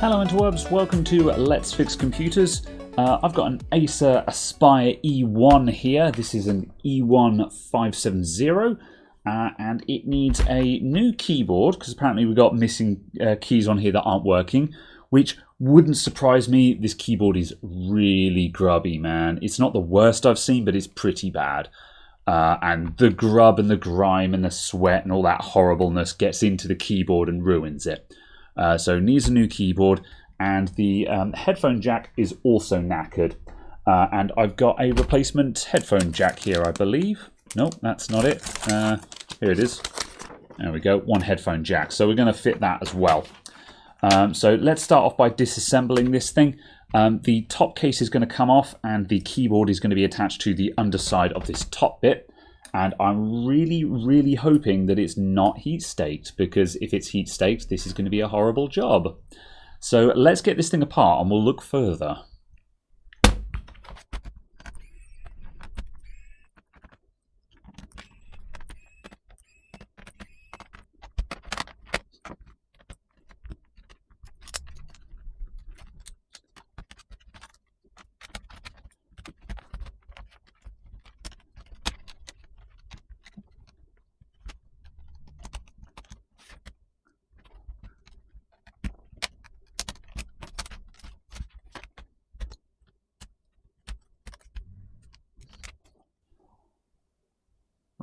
Hello interwebs, welcome to Let's Fix Computers. I've got an Acer Aspire E1 here. This is an E1 570 and it needs a new keyboard because apparently we've got missing keys on here that aren't working, which wouldn't surprise me. This keyboard is really grubby, man. It's not the worst I've seen, but it's pretty bad. And the grub and the grime and the sweat and all that horribleness gets into the keyboard and ruins it. So needs a new keyboard, and the headphone jack is also knackered. And I've got a replacement headphone jack here, I believe. Nope, that's not it. Here it is. There we go, one headphone jack. So we're going to fit that as well. So let's start off by disassembling this thing. The top case is going to come off, and the keyboard is going to be attached to the underside of this top bit. And I'm really hoping that it's not heat staked, because if it's heat staked, this is going to be a horrible job. So let's get this thing apart and we'll look further.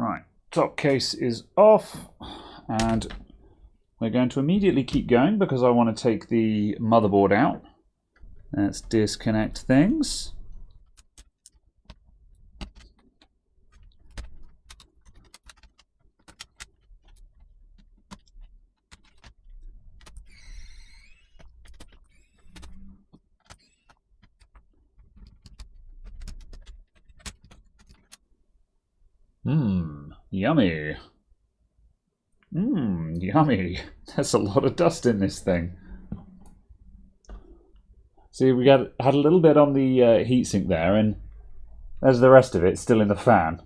Right, top case is off, and we're going to immediately keep going because I want to take the motherboard out. Let's disconnect things. Yummy. Yummy. There's a lot of dust in this thing. See, we had a little bit on the heatsink there, and there's the rest of it still in the fan.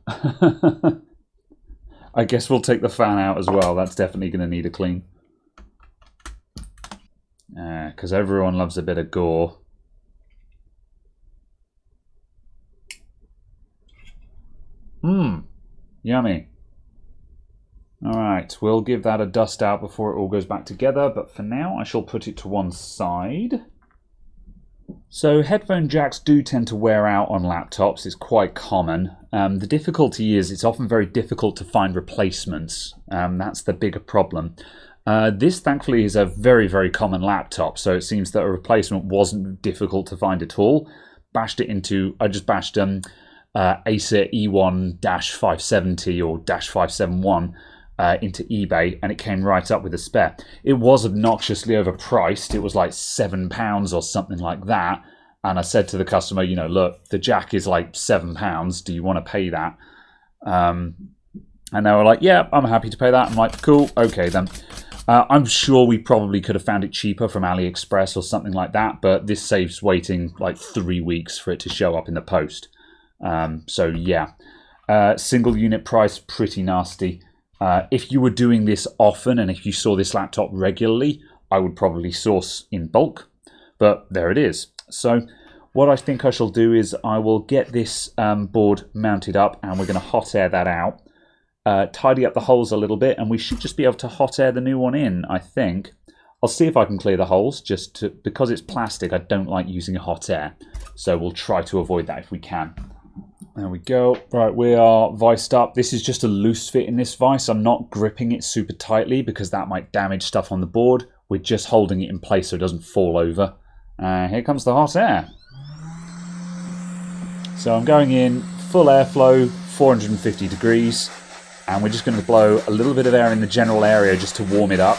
I guess we'll take the fan out as well. That's definitely going to need a clean. Because everyone loves a bit of gore. Yummy. Alright, we'll give that a dust out before it all goes back together, but for now I shall put it to one side. So headphone jacks do tend to wear out on laptops. It's quite common. The difficulty is it's often very difficult to find replacements. That's the bigger problem. This thankfully is a very common laptop, so it seems that a replacement wasn't difficult to find at all. I just bashed Acer E1-570 or -571 into eBay, and it came right up with a spare. It was obnoxiously overpriced. It was like £7 or something like that. And I said to the customer, you know, look, the jack is like £7. Do you want to pay that? And they were like, yeah, I'm happy to pay that. I'm like, cool, okay then. I'm sure we probably could have found it cheaper from AliExpress or something like that, but this saves waiting like 3 weeks for it to show up in the post. So yeah, single unit price, pretty nasty. If you were doing this often and if you saw this laptop regularly, I would probably source in bulk, but there it is. So what I think I shall do is I will get this board mounted up, and we're going to hot air that out, tidy up the holes a little bit, and we should just be able to hot air the new one in, I think. I'll see if I can clear the holes, because it's plastic, I don't like using hot air, so we'll try to avoid that if we can. There we go. Right, we are viced up. This is just a loose fit in this vice. I'm not gripping it super tightly because that might damage stuff on the board. We're just holding it in place so it doesn't fall over. Here comes the hot air. So I'm going in full airflow, 450 degrees, and we're just going to blow a little bit of air in the general area just to warm it up,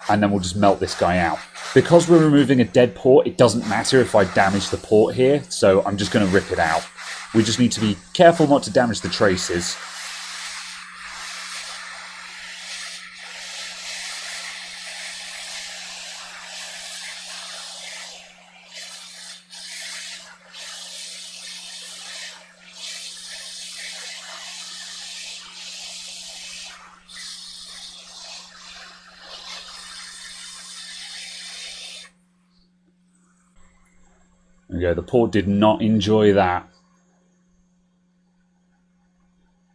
and then we'll just melt this guy out. Because we're removing a dead port, it doesn't matter if I damage the port here, so I'm just going to rip it out. We just need to be careful not to damage the traces. There we go. The port did not enjoy that.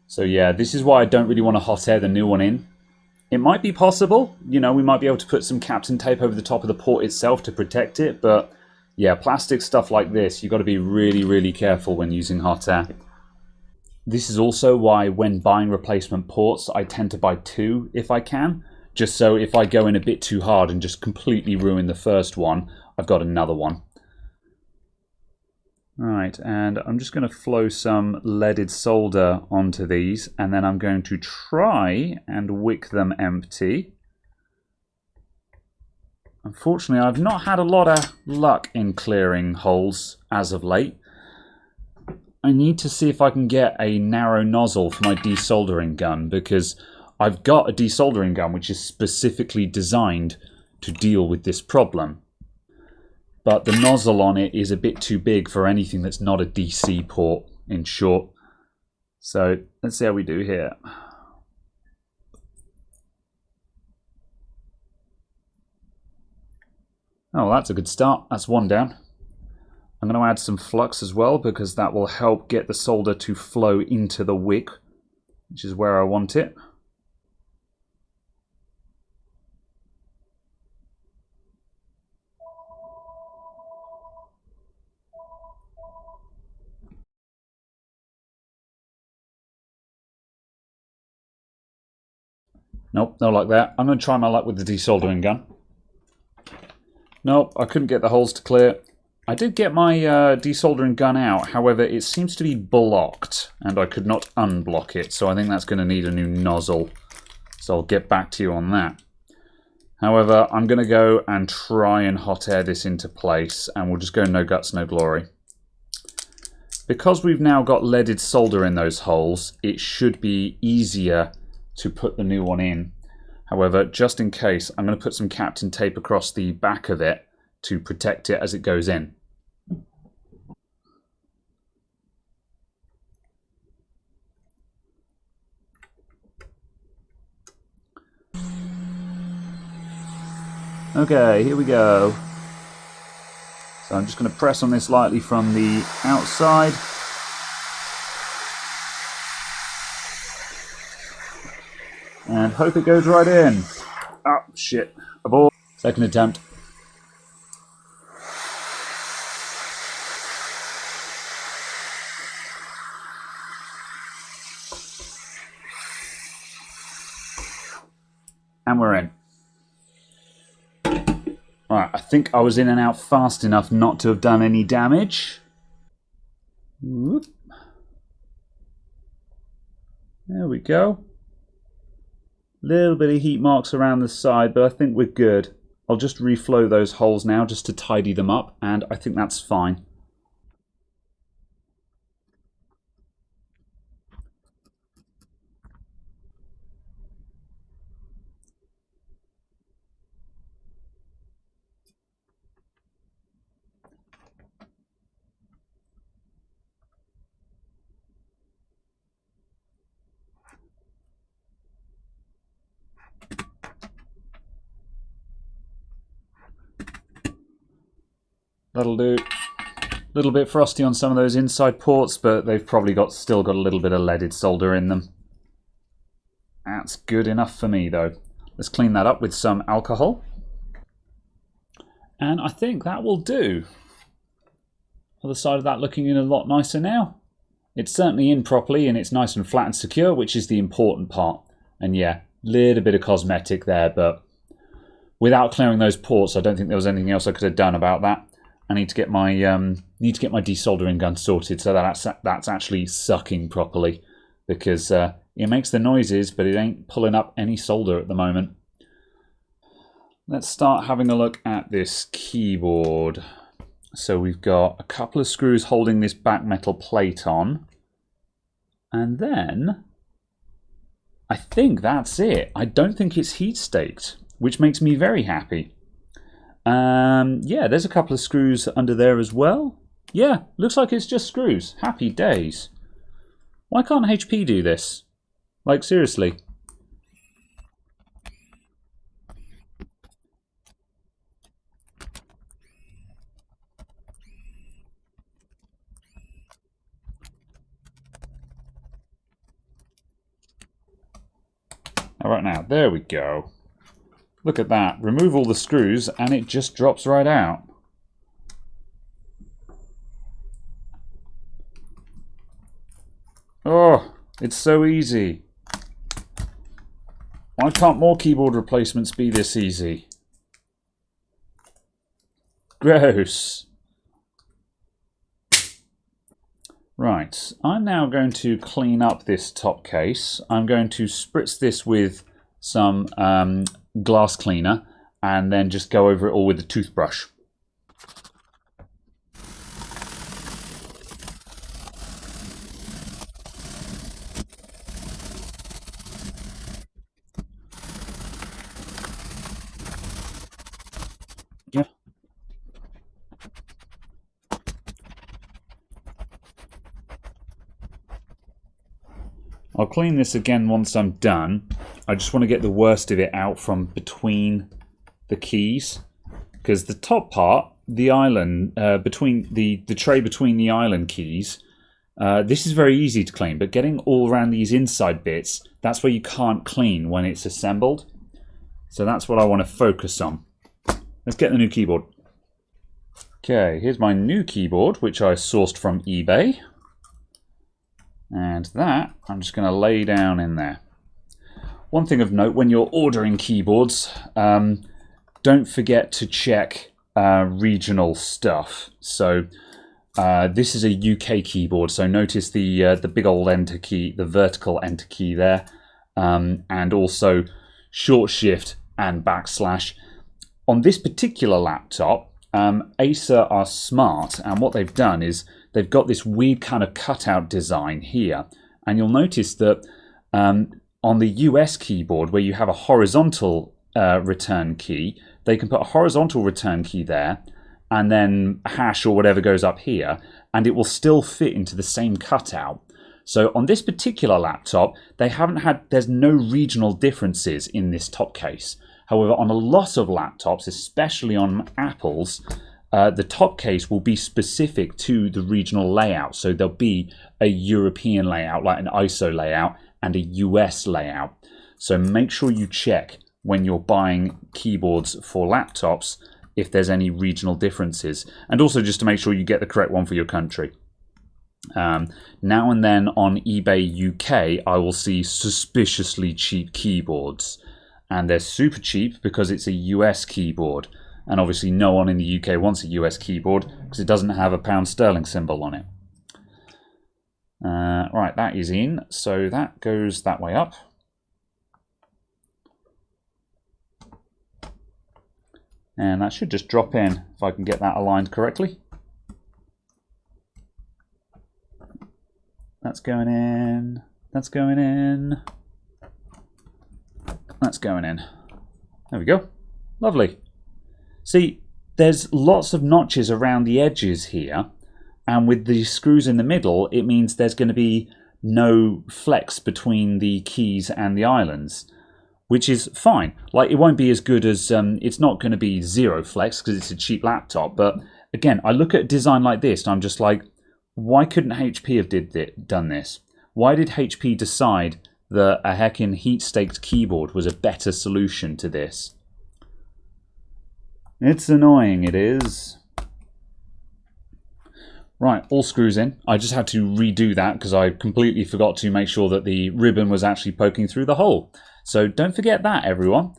So yeah, this is why I don't really want to hot air the new one in. It might be possible, you know, we might be able to put some Kapton tape over the top of the port itself to protect it, but yeah, plastic stuff like this, you've got to be really, really careful when using hot air. This is also why when buying replacement ports, I tend to buy 2 if I can, just so if I go in a bit too hard and just completely ruin the first one, I've got another one. Right, and I'm just going to flow some leaded solder onto these, and then I'm going to try and wick them empty. Unfortunately, I've not had a lot of luck in clearing holes as of late. I need to see if I can get a narrow nozzle for my desoldering gun, because I've got a desoldering gun which is specifically designed to deal with this problem. But the nozzle on it is a bit too big for anything that's not a DC port, in short. So let's see how we do here. Oh, that's a good start. That's one down. I'm going to add some flux as well, because that will help get the solder to flow into the wick, which is where I want it. Nope, no like that. I'm going to try my luck with the desoldering gun. Nope, I couldn't get the holes to clear. I did get my desoldering gun out, however it seems to be blocked and I could not unblock it, so I think that's going to need a new nozzle. So I'll get back to you on that. However, I'm going to go and try and hot air this into place, and we'll just go no guts, no glory. Because we've now got leaded solder in those holes, it should be easier to put the new one in. However, just in case, I'm going to put some Kapton tape across the back of it to protect it as it goes in. Okay, here we go. So I'm just going to press on this lightly from the outside. And hope it goes right in. Oh, shit. Abort. Second attempt. And we're in. Right, I think I was in and out fast enough not to have done any damage. Whoop. There we go. Little bit of heat marks around the side, but I think we're good. I'll just reflow those holes now just to tidy them up, and I think that's fine. That'll do. A little bit frosty on some of those inside ports, but they've probably still got a little bit of leaded solder in them. That's good enough for me, though. Let's clean that up with some alcohol. And I think that will do. Other side of that looking in a lot nicer now. It's certainly in properly and it's nice and flat and secure, which is the important part. And yeah, little bit of cosmetic there, but without clearing those ports, I don't think there was anything else I could have done about that. I need to get my desoldering gun sorted so that that's actually sucking properly, because it makes the noises, but it ain't pulling up any solder at the moment. Let's start having a look at this keyboard. So we've got a couple of screws holding this back metal plate on, and then I think that's it. I don't think it's heat staked, which makes me very happy. Yeah, there's a couple of screws under there as well. Yeah, looks like it's just screws. Happy days. Why can't HP do this? Like, seriously. How about now? There we go. Look at that. Remove all the screws and it just drops right out. Oh, it's so easy. Why can't more keyboard replacements be this easy? Gross. Right, I'm now going to clean up this top case. I'm going to spritz this with some glass cleaner and then just go over it all with a toothbrush. Yeah. I'll clean this again once I'm done. I just want to get the worst of it out from between the keys, because the top part, the island, between the tray between the island keys, this is very easy to clean, but getting all around these inside bits, that's where you can't clean when it's assembled. So that's what I want to focus on. Let's get the new keyboard. Okay, here's my new keyboard, which I sourced from eBay. And that I'm just going to lay down in there. One thing of note, when you're ordering keyboards, don't forget to check regional stuff. So this is a UK keyboard, so notice the big old enter key, the vertical enter key there, and also short shift and backslash. On this particular laptop, Acer are smart, and what they've done is they've got this weird kind of cutout design here. And you'll notice that on the US keyboard, where you have a horizontal return key, they can put a horizontal return key there, and then a hash or whatever goes up here, and it will still fit into the same cutout. So on this particular laptop, there's no regional differences in this top case. However, on a lot of laptops, especially on Apple's, the top case will be specific to the regional layout. So there'll be a European layout, like an ISO layout, and a US layout. So make sure you check when you're buying keyboards for laptops if there's any regional differences. And also just to make sure you get the correct one for your country. Now and then on eBay UK, I will see suspiciously cheap keyboards. And they're super cheap because it's a US keyboard. And obviously no one in the UK wants a US keyboard because it doesn't have a pound sterling symbol on it. Right, that is in. So that goes that way up. And that should just drop in if I can get that aligned correctly. That's going in. That's going in. That's going in. There we go. Lovely. See, there's lots of notches around the edges here, and with the screws in the middle, it means there's going to be no flex between the keys and the islands, which is fine. Like, it won't be as good as, it's not going to be zero flex because it's a cheap laptop, but again, I look at a design like this and I'm just like, why couldn't HP have done this? Why did HP decide that a heckin' heat-staked keyboard was a better solution to this? It's annoying, it is. Right, all screws in. I just had to redo that because I completely forgot to make sure that the ribbon was actually poking through the hole. So don't forget that, everyone.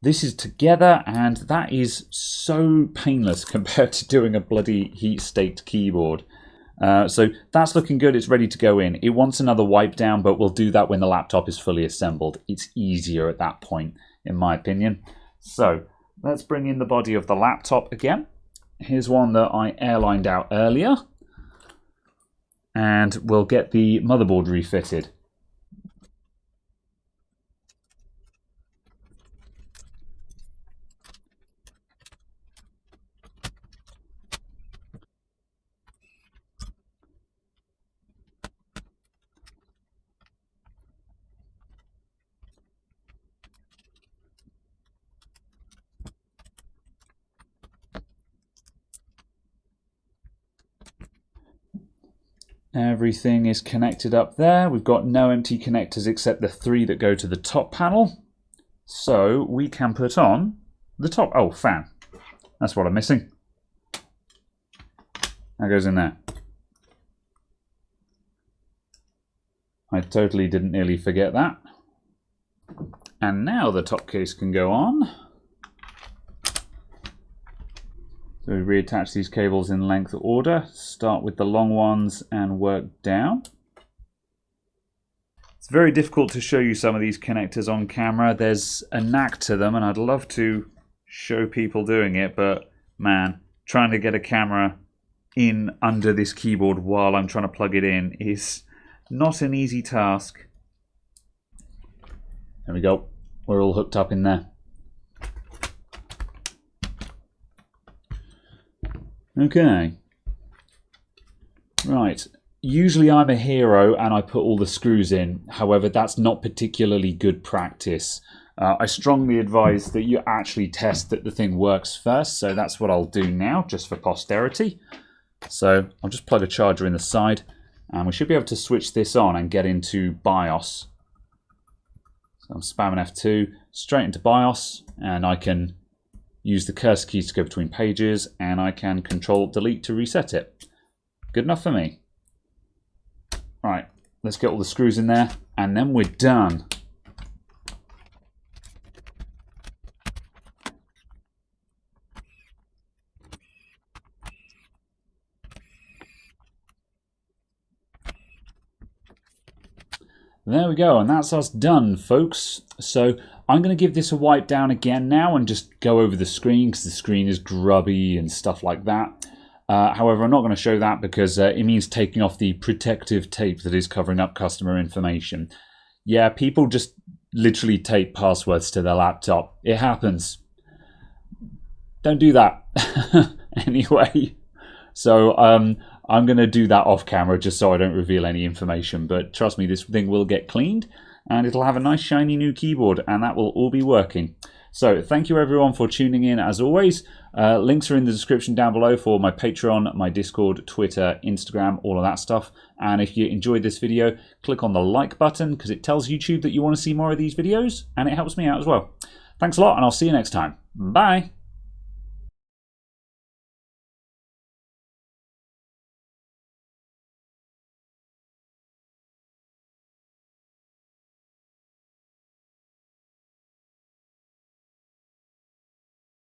This is together, and that is so painless compared to doing a bloody heat-staked keyboard. So that's looking good. It's ready to go in. It wants another wipe down, but we'll do that when the laptop is fully assembled. It's easier at that point, in my opinion. So let's bring in the body of the laptop again. Here's one that I airlined out earlier. And we'll get the motherboard refitted. Everything is connected up there. We've got no empty connectors except the 3 that go to the top panel. So we can put on the top. Oh, fan. That's what I'm missing. That goes in there. I totally didn't nearly forget that. And now the top case can go on. So we reattach these cables in length order. Start with the long ones and work down. It's very difficult to show you some of these connectors on camera. There's a knack to them and I'd love to show people doing it, but man, trying to get a camera in under this keyboard while I'm trying to plug it in is not an easy task. There we go. We're all hooked up in there. Okay. Right. Usually I'm a hero and I put all the screws in. However, that's not particularly good practice. I strongly advise that you actually test that the thing works first. So that's what I'll do now, just for posterity. So I'll just plug a charger in the side and we should be able to switch this on and get into BIOS. So I'm spamming F2 straight into BIOS and I can use the cursor keys to go between pages and I can Control Delete to reset it. Good enough for me. Right, let's get all the screws in there and then we're done. There we go, and that's us done, folks. So I'm going to give this a wipe down again now and just go over the screen because the screen is grubby and stuff like that. However, I'm not going to show that because it means taking off the protective tape that is covering up customer information. Yeah, people just literally tape passwords to their laptop. It happens. Don't do that. Anyway, so I'm going to do that off camera just so I don't reveal any information. But trust me, this thing will get cleaned and it'll have a nice shiny new keyboard and that will all be working. So thank you everyone for tuning in as always. Links are in the description down below for my Patreon, my Discord, Twitter, Instagram, all of that stuff. And if you enjoyed this video, click on the like button because it tells YouTube that you want to see more of these videos and it helps me out as well. Thanks a lot and I'll see you next time. Bye.